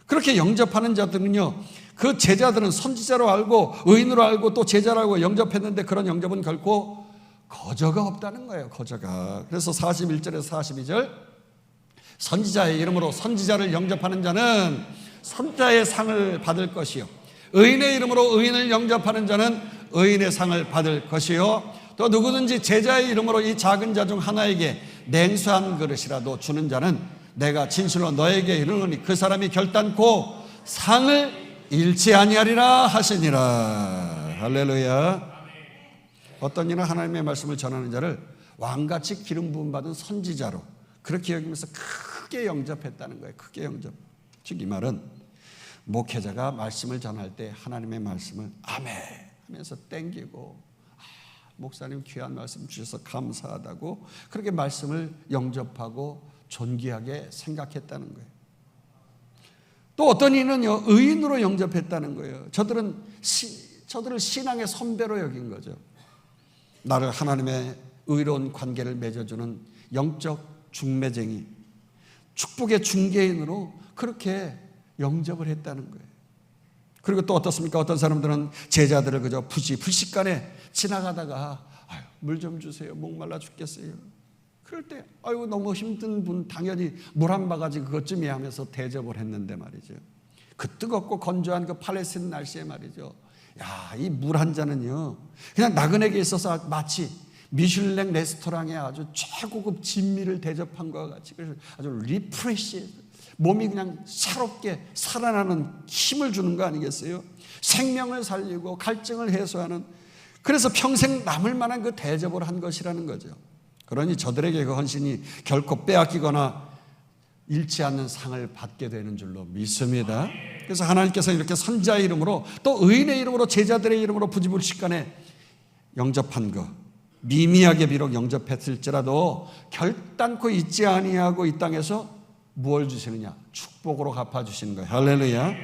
그렇게 영접하는 자들은요, 그 제자들은 선지자로 알고 의인으로 알고 또 제자라고 영접했는데 그런 영접은 결코 거저가 없다는 거예요. 거저가. 그래서 41절에서 42절, 선지자의 이름으로 선지자를 영접하는 자는 선지자의 상을 받을 것이요, 의인의 이름으로 의인을 영접하는 자는 의인의 상을 받을 것이요, 또 누구든지 제자의 이름으로 이 작은 자 중 하나에게 냉수 한 그릇이라도 주는 자는 내가 진실로 너에게 이르노니 그 사람이 결단코 상을 잃지 아니하리라 하시니라. 할렐루야. 어떤 이는 하나님의 말씀을 전하는 자를 왕같이 기름 부음 받은 선지자로 그렇게 여기면서 크게 영접했다는 거예요. 크게 영접. 즉 이 말은 목회자가 말씀을 전할 때 하나님의 말씀을 아멘 하면서 땡기고, 목사님 귀한 말씀 주셔서 감사하다고 그렇게 말씀을 영접하고 존귀하게 생각했다는 거예요. 또 어떤 이는요 의인으로 영접했다는 거예요. 저들을 신앙의 선배로 여긴 거죠. 나를 하나님의 의로운 관계를 맺어주는 영적 중매쟁이, 축복의 중개인으로 그렇게 영접을 했다는 거예요. 그리고 또 어떻습니까? 어떤 사람들은 제자들을 그저 불식간에 지나가다가 물 좀 주세요, 목말라 죽겠어요. 그럴 때 아유 너무 힘든 분 당연히 물 한 바가지 그것쯤이야 하면서 대접을 했는데 말이죠, 그 뜨겁고 건조한 그 팔레스틴 날씨에 말이죠, 야, 이 물 한 잔은요 그냥 나그네에게 있어서 마치 미슐랭 레스토랑에 아주 최고급 진미를 대접한 것과 같이, 그래서 아주 리프레시, 몸이 그냥 새롭게 살아나는 힘을 주는 거 아니겠어요? 생명을 살리고 갈증을 해소하는, 그래서 평생 남을 만한 그 대접을 한 것이라는 거죠. 그러니 저들에게 그 헌신이 결코 빼앗기거나 잃지 않는 상을 받게 되는 줄로 믿습니다. 그래서 하나님께서 이렇게 선지자의 이름으로 또 의인의 이름으로 제자들의 이름으로 부지불식간에 영접한 것, 미미하게 비록 영접했을지라도 결단코 잊지 아니하고 이 땅에서 무엇을 주시느냐? 축복으로 갚아주시는 거예요. 할렐루야.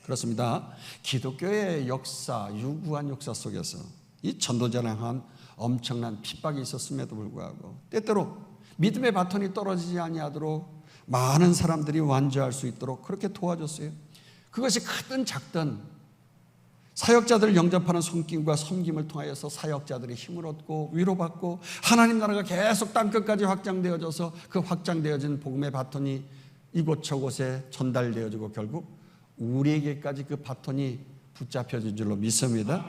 그렇습니다. 기독교의 역사, 유구한 역사 속에서 이 전도자를 향한 엄청난 핍박이 있었음에도 불구하고 때때로 믿음의 바톤이 떨어지지 아니하도록 많은 사람들이 완주할 수 있도록 그렇게 도와줬어요. 그것이 크든 작든 사역자들을 영접하는 손길과 섬김을 통하여서 사역자들이 힘을 얻고 위로받고 하나님 나라가 계속 땅끝까지 확장되어져서 그 확장되어진 복음의 바톤이 이곳저곳에 전달되어지고 결국 우리에게까지 그 바톤이 붙잡혀진 줄로 믿습니다.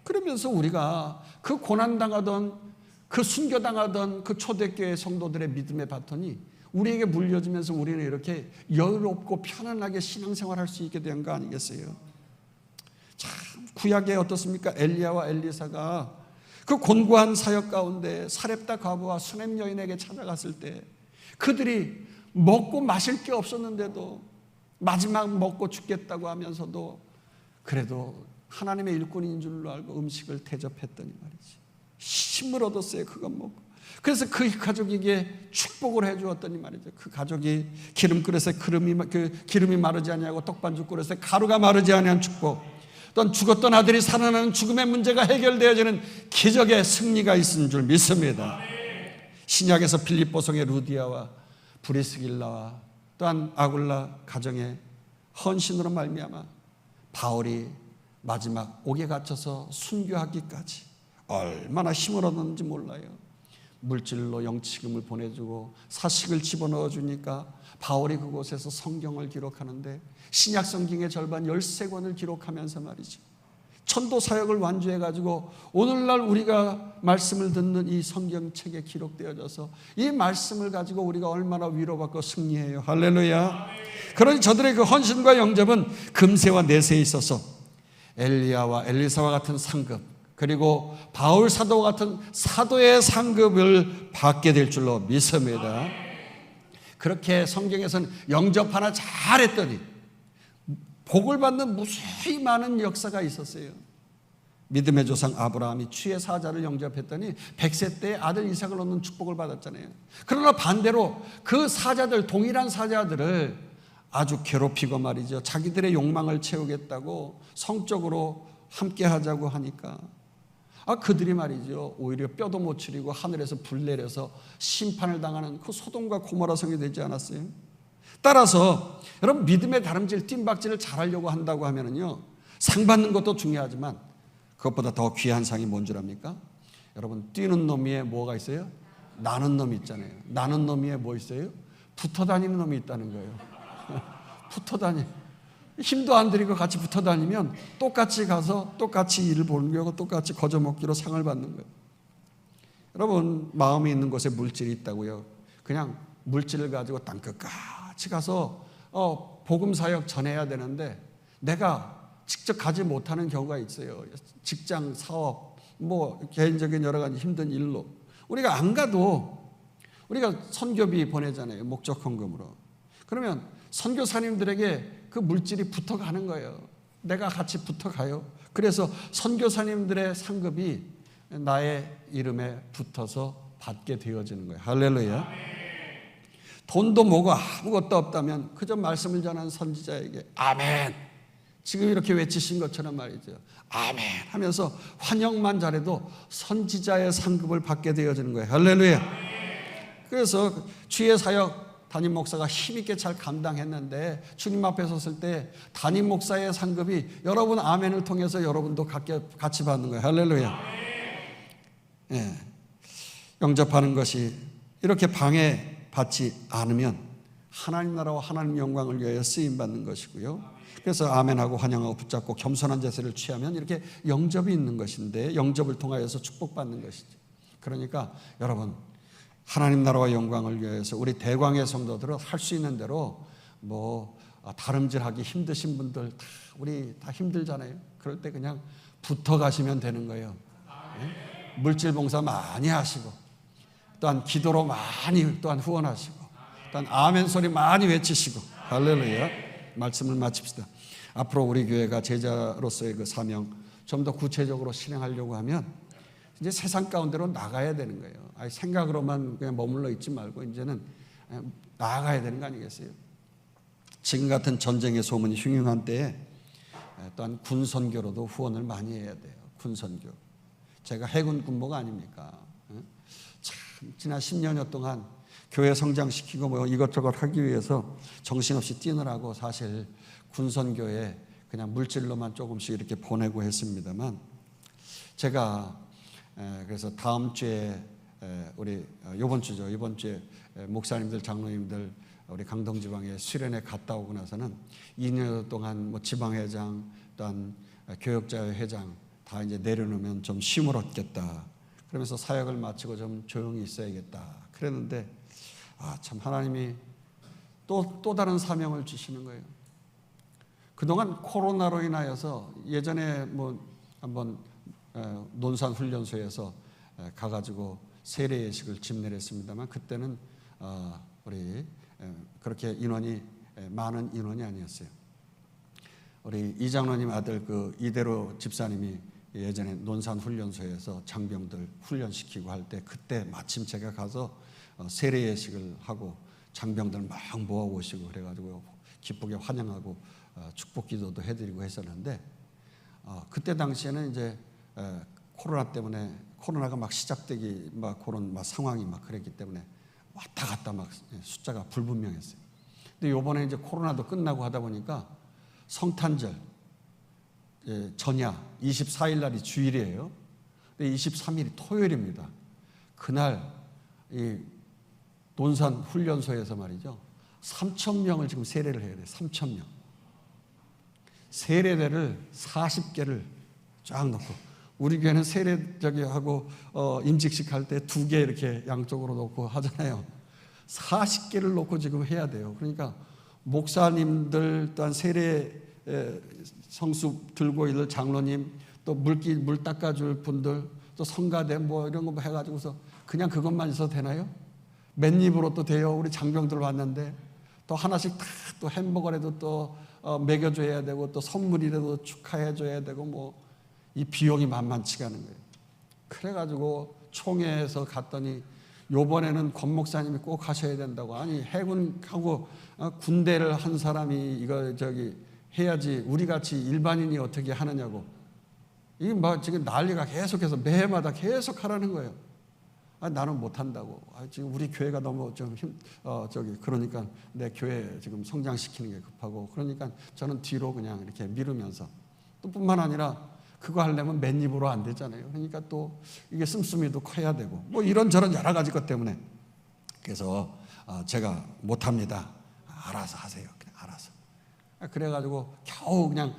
그러면서 우리가 그 고난당하던 그 순교당하던 그 초대교회 성도들의 믿음의 바톤이 우리에게 물려지면서 우리는 이렇게 여유롭고 편안하게 신앙생활할 수 있게 된 거 아니겠어요? 참 구약에 어떻습니까? 엘리야와 엘리사가 그 곤고한 사역 가운데 사렙다 과부와 수넴 여인에게 찾아갔을 때 그들이 먹고 마실 게 없었는데도 마지막 먹고 죽겠다고 하면서도 그래도 하나님의 일꾼인 줄로 알고 음식을 대접했더니 말이지 힘을 얻었어요. 그것 먹고. 그래서 그 가족에게 축복을 해주었더니 말이죠. 그 가족이 기름그릇에 기름이 마르지 아니하고 떡반죽 그릇에 가루가 마르지 아니한 축복, 또한 죽었던 아들이 살아나는 죽음의 문제가 해결되어지는 기적의 승리가 있는 줄 믿습니다. 신약에서 빌립보성의 루디아와 브리스길라와 또한 아굴라 가정의 헌신으로 말미암아 바울이 마지막 옥에 갇혀서 순교하기까지 얼마나 힘을 얻었는지 몰라요. 물질로 영치금을 보내주고 사식을 집어넣어 주니까 바울이 그곳에서 성경을 기록하는데 신약 성경의 절반 13권을 기록하면서 말이죠. 천도 사역을 완주해가지고 오늘날 우리가 말씀을 듣는 이 성경책에 기록되어져서 이 말씀을 가지고 우리가 얼마나 위로받고 승리해요. 할렐루야. 그러니 저들의 그 헌신과 영접은 금세와 내세에 있어서 엘리야와 엘리사와 같은 상급, 그리고 바울 사도와 같은 사도의 상급을 받게 될 줄로 믿습니다. 그렇게 성경에서는 영접 하나 잘했더니 복을 받는 무수히 많은 역사가 있었어요. 믿음의 조상 아브라함이 주의 사자를 영접했더니 100세 때 아들 이삭을 얻는 축복을 받았잖아요. 그러나 반대로 그 사자들, 동일한 사자들을 아주 괴롭히고 말이죠. 자기들의 욕망을 채우겠다고 성적으로 함께 하자고 하니까 그들이 말이죠. 오히려 뼈도 못 추리고 하늘에서 불 내려서 심판을 당하는 그 소돔과 고모라 성이 되지 않았어요? 따라서 여러분, 믿음의 다름질, 뜀박질을 잘하려고 한다고 하면은요, 상 받는 것도 중요하지만 그것보다 더 귀한 상이 뭔 줄 압니까? 여러분, 뛰는 놈 위에 뭐가 있어요? 나는 놈이 있잖아요. 나는 놈 위에 뭐 있어요? 붙어 다니는 놈이 있다는 거예요. 붙어 다니. 힘도 안 들이고 같이 붙어 다니면 똑같이 가서 똑같이 일을 보는 거고 똑같이 거저먹기로 상을 받는 거예요. 여러분, 마음이 있는 곳에 물질이 있다고요. 그냥 물질을 가지고 땅끝까지 가서 복음 사역 전해야 되는데 내가 직접 가지 못하는 경우가 있어요. 직장, 사업, 개인적인 여러 가지 힘든 일로 우리가 안 가도 우리가 선교비 보내잖아요. 목적 헌금으로. 그러면 선교사님들에게 그 물질이 붙어가는 거예요. 내가 같이 붙어가요. 그래서 선교사님들의 상급이 나의 이름에 붙어서 받게 되어지는 거예요. 할렐루야. 돈도 뭐고 아무것도 없다면 그저 말씀을 전하는 선지자에게 아멘, 지금 이렇게 외치신 것처럼 말이죠. 아멘 하면서 환영만 잘해도 선지자의 상급을 받게 되어지는 거예요. 할렐루야. 그래서 주의 사역 담임 목사가 힘있게 잘 감당했는데 주님 앞에 섰을 때 담임 목사의 상급이 여러분 아멘을 통해서 여러분도 같이 받는 거예요. 할렐루야. 예. 영접하는 것이 이렇게 방해받지 않으면 하나님 나라와 하나님 영광을 위하여 쓰임받는 것이고요. 그래서 아멘하고 환영하고 붙잡고 겸손한 자세를 취하면 이렇게 영접이 있는 것인데 영접을 통하여서 축복받는 것이죠. 그러니까 여러분, 하나님 나라와 영광을 위해서 우리 대광의 성도들은 할 수 있는 대로 다름질하기 힘드신 분들 우리 다 힘들잖아요. 그럴 때 그냥 붙어 가시면 되는 거예요. 네? 물질 봉사 많이 하시고 또한 기도로 많이 또한 후원하시고 또한 아멘 소리 많이 외치시고 할렐루야. 말씀을 마칩시다. 앞으로 우리 교회가 제자로서의 그 사명 좀 더 구체적으로 실행하려고 하면 이제 세상 가운데로 나가야 되는 거예요. 생각으로만 그냥 머물러 있지 말고 이제는 나아가야 되는 거 아니겠어요? 지금 같은 전쟁의 소문이 흉흉한 때에 또한 군선교로도 후원을 많이 해야 돼요. 군선교. 제가 해군 군모가 아닙니까? 참 지난 10년여 동안 교회 성장시키고 이것저것 하기 위해서 정신없이 뛰느라고 사실 군선교에 그냥 물질로만 조금씩 이렇게 보내고 했습니다만 제가 그래서 다음 주에 우리 이번 주에 목사님들, 장로님들 우리 강동지방에 수련회 갔다 오고 나서는 2년 동안 지방회장 또한 교역자회 회장 다 이제 내려놓으면 좀 쉼을 얻겠다. 그러면서 사역을 마치고 좀 조용히 있어야겠다. 그랬는데 참 하나님이 또 다른 사명을 주시는 거예요. 그동안 코로나로 인하여서 예전에 한번 논산 훈련소에서 가가지고 세례 예식을 집례했습니다만 그때는 우리 그렇게 인원이 많은 인원이 아니었어요. 우리 이장로님 아들 그 이대로 집사님이 예전에 논산 훈련소에서 장병들 훈련시키고 할 때 그때 마침 제가 가서 세례 예식을 하고 장병들 막 모아 오시고 그래가지고 기쁘게 환영하고 축복 기도도 해드리고 했었는데 그때 당시에는 이제 코로나 때문에 코로나가 막 시작되기 그런 상황이 그랬기 때문에 왔다 갔다 숫자가 불분명했어요. 근데 이번에 이제 코로나도 끝나고 하다 보니까 성탄절 전야 24일 날이 주일이에요. 근데 23일이 토요일입니다. 그날 이 논산 훈련소에서 말이죠. 3,000명을 지금 세례를 해야 돼요. 3,000명. 세례대를 40개를 쫙 놓고, 우리 교회는 세례하고 임직식 할 때 2개 이렇게 양쪽으로 놓고 하잖아요. 40개를 놓고 지금 해야 돼요. 그러니까 목사님들 또한 세례 성수 들고 있는 장로님, 또 물 닦아줄 분들, 또 성가대 뭐 이런 거 해가지고서 그냥 그것만 있어도 되나요? 맨입으로 또 돼요. 우리 장병들 왔는데 또 하나씩 다 또 햄버거라도 또 먹여줘야 되고, 또 선물이라도 축하해줘야 되고, 뭐 이 비용이 만만치가 않은 거예요. 그래가지고 총회에서 갔더니 요번에는 권 목사님이 꼭 하셔야 된다고. 아니, 해군하고 군대를 한 사람이 이거 해야지 우리같이 일반인이 어떻게 하느냐고. 이게 막 지금 난리가 계속해서 매해마다 계속 하라는 거예요. 나는 못한다고. 지금 우리 교회가 너무 좀 그러니까 내 교회 지금 성장시키는 게 급하고, 그러니까 저는 뒤로 그냥 이렇게 미루면서, 또 뿐만 아니라 그거 하려면 맨입으로 안 되잖아요. 그러니까 또 이게 씀씀이도 커야 되고, 뭐 이런저런 여러 가지 것 때문에. 그래서 제가 못합니다. 알아서 하세요. 그냥 알아서. 그래가지고 겨우 그냥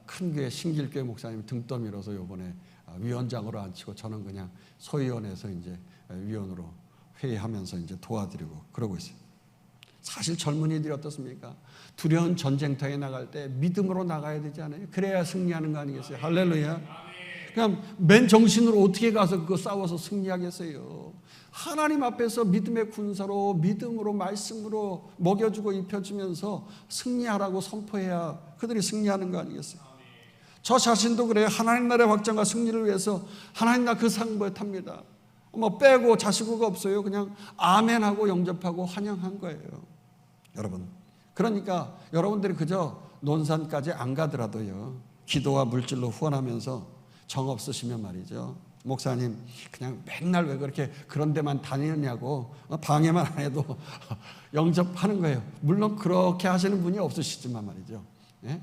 큰 교회 신길교회 목사님 등 떠밀어서 요번에 위원장으로 앉히고, 저는 그냥 소위원회에서 이제 위원으로 회의하면서 이제 도와드리고 그러고 있어요. 사실 젊은이들이 어떻습니까? 두려운 전쟁터에 나갈 때 믿음으로 나가야 되지 않아요? 그래야 승리하는 거 아니겠어요? 할렐루야. 그냥 맨 정신으로 어떻게 가서 그거 싸워서 승리하겠어요? 하나님 앞에서 믿음의 군사로, 믿음으로, 말씀으로 먹여주고 입혀주면서 승리하라고 선포해야 그들이 승리하는 거 아니겠어요? 저 자신도 그래요. 하나님 나라의 확장과 승리를 위해서 하나님 나 그 상부에 탑니다. 뭐 빼고 자시고가 없어요. 그냥 아멘하고 영접하고 환영한 거예요. 여러분, 그러니까 여러분들이 그저 논산까지 안 가더라도요, 기도와 물질로 후원하면서 정 없으시면 말이죠, 목사님 그냥 맨날 왜 그렇게 그런 데만 다니느냐고 방해만 안 해도 영접하는 거예요. 물론 그렇게 하시는 분이 없으시지만 말이죠. 예?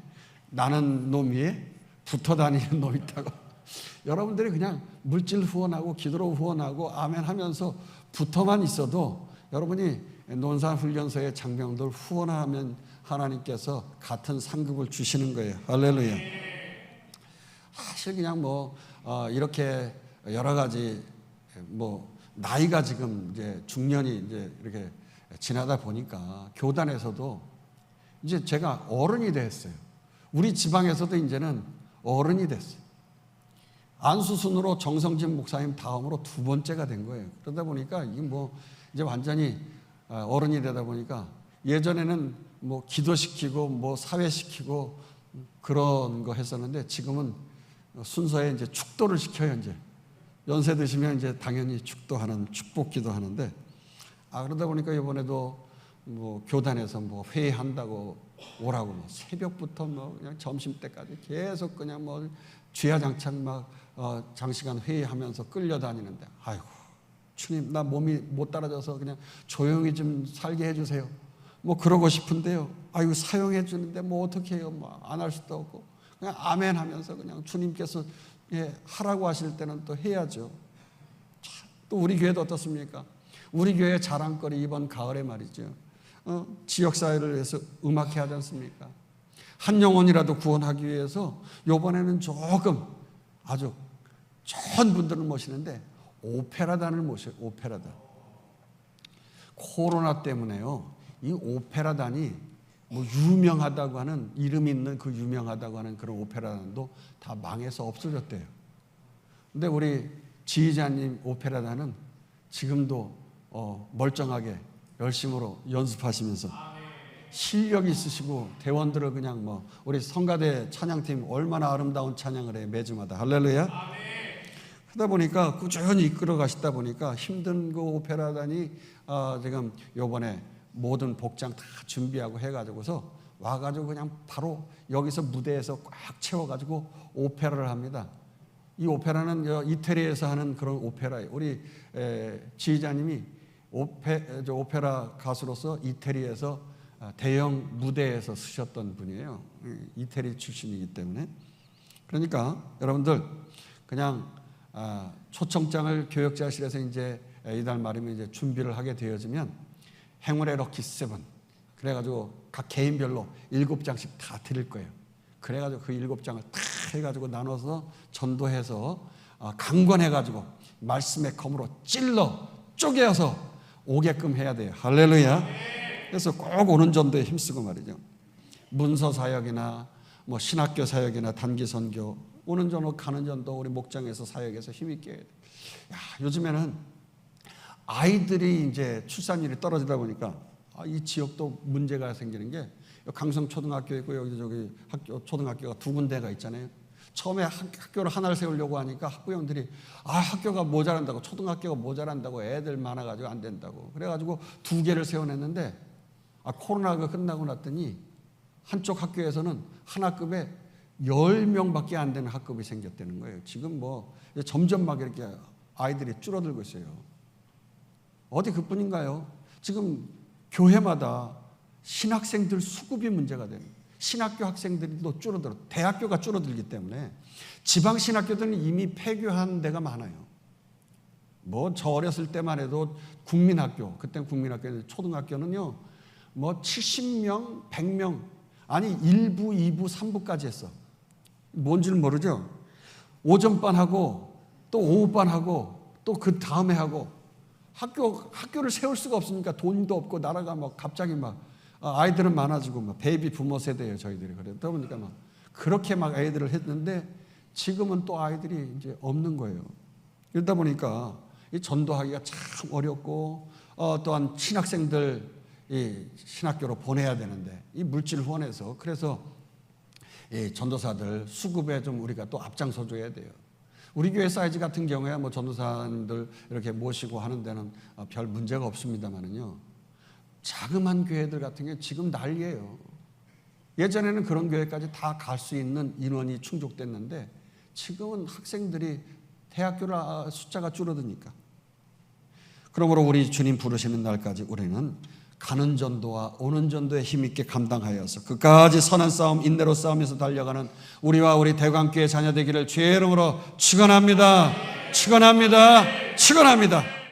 나는 놈 위에 붙어 다니는 놈 있다고. 여러분들이 그냥 물질 후원하고 기도로 후원하고 아멘 하면서 붙어만 있어도 여러분이 논산훈련소의 장병들 후원하면 하나님께서 같은 상급을 주시는 거예요. 할렐루야. 사실 그냥 이렇게 여러 가지 나이가 지금 이제 중년이 이제 이렇게 지나다 보니까 교단에서도 이제 제가 어른이 됐어요. 우리 지방에서도 이제는 어른이 됐어요. 안수순으로 정성진 목사님 다음으로 2번째가 된 거예요. 그러다 보니까 이게 이제 완전히 어른이 되다 보니까, 예전에는 기도시키고 사회시키고 그런 거 했었는데, 지금은 순서에 이제 축도를 시켜요. 이제 연세 드시면 이제 당연히 축도하는, 축복기도 하는데, 그러다 보니까 이번에도 교단에서 회의한다고 오라고 새벽부터 그냥 점심 때까지 계속 그냥 주야장창 장시간 회의하면서 끌려다니는데, 아이고 주님, 나 몸이 못 따라져서 그냥 조용히 좀 살게 해주세요. 그러고 싶은데요, 아이고 사용해 주는데 어떻게 해요? 안 할 수도 없고, 그냥 아멘 하면서 그냥 주님께서 하라고 하실 때는 또 해야죠. 또 우리 교회도 어떻습니까? 우리 교회 자랑거리 이번 가을에 말이죠, 지역사회를 위해서 음악회 하지 않습니까? 한 영혼이라도 구원하기 위해서 요번에는 조금 아주 좋은 분들을 모시는데 오페라단을 모셔요. 오페라단. 코로나 때문에요, 이 오페라단이 유명하다고 하는, 이름 있는 그 유명하다고 하는 그런 오페라단도 다 망해서 없어졌대요. 근데 우리 지휘자님 오페라단은 지금도 멀쩡하게 열심으로 연습하시면서 실력이 있으시고, 대원들을 그냥 우리 성가대 찬양팀 얼마나 아름다운 찬양을 해요, 매주마다. 할렐루야. 그러다 보니까 꾸준히 이끌어 가시다 보니까 힘든 그 오페라단이 지금 요번에 모든 복장 다 준비하고 해가지고서 와가지고 그냥 바로 여기서 무대에서 꽉 채워가지고 오페라를 합니다. 이 오페라는 이태리에서 하는 그런 오페라예요. 우리 지휘자님이 오페라 가수로서 이태리에서 대형 무대에서 쓰셨던 분이에요. 이태리 출신이기 때문에. 그러니까 여러분들 그냥 초청장을 교역자실에서 이제 이달 말이면 이제 준비를 하게 되어지면 행운의 럭키 7 그래가지고 각 개인별로 7장씩 다 드릴 거예요. 그래가지고 그 7장을 다 해가지고 나눠서 전도해서 강권해가지고 말씀의 검으로 찔러 쪼개어서 오게끔 해야 돼요. 할렐루야. 그래서 꼭 오는 전도에 힘쓰고 말이죠. 문서 사역이나 뭐 신학교 사역이나 단기 선교, 오는 전도 가는 전도 우리 목장에서 사역에서 힘있게 해야 돼요. 요즘에는 아이들이 이제 출산율이 떨어지다 보니까 이 지역도 문제가 생기는 게 강성 초등학교 있고 여기 저기 초등학교가 2군데가 있잖아요. 처음에 학교를 하나를 세우려고 하니까 학부형들이 학교가 모자란다고, 초등학교가 모자란다고, 애들 많아가지고 안 된다고 그래가지고 2개를 세워냈는데 코로나가 끝나고 났더니 한쪽 학교에서는 한 학급에 10명밖에 안 되는 학급이 생겼다는 거예요. 지금 뭐 점점 막 이렇게 아이들이 줄어들고 있어요. 어디 그뿐인가요? 지금 교회마다 신학생들 수급이 문제가 되는, 신학교 학생들이 또 줄어들어, 대학교가 줄어들기 때문에 지방 신학교들은 이미 폐교한 데가 많아요. 뭐 저 어렸을 때만 해도 국민학교, 그때는 국민학교, 초등학교는요 뭐 70명, 100명, 아니 1부, 2부, 3부까지 했어. 뭔지는 모르죠. 오전반하고 또 오후반하고 또 그 다음에 하고 학교를 세울 수가 없으니까 돈도 없고 나라가 막 갑자기 막 아이들은 많아지고 막 베이비 부모 세대예요 저희들이. 그러다 보니까 막 그렇게 막 아이들을 했는데 지금은 또 아이들이 이제 없는 거예요. 그러다 보니까 이 전도하기가 참 어렵고 또한 신학생들 이 신학교로 보내야 되는데 이 물질 후원해서 그래서 이 전도사들 수급에 좀 우리가 또 앞장서 줘야 돼요. 우리 교회 사이즈 같은 경우에 뭐 전도사님들 이렇게 모시고 하는 데는 별 문제가 없습니다만은요. 자그마한 교회들 같은 게 지금 난리예요. 예전에는 그런 교회까지 다 갈 수 있는 인원이 충족됐는데 지금은 학생들이 대학교를 숫자가 줄어드니까. 그러므로 우리 주님 부르시는 날까지 우리는 가는 전도와 오는 전도에 힘있게 감당하여서 끝까지 선한 싸움 인내로 싸우면서 달려가는 우리와 우리 대광교회 자녀 되기를 주의 이름으로 축원합니다. 축원합니다. 축원합니다.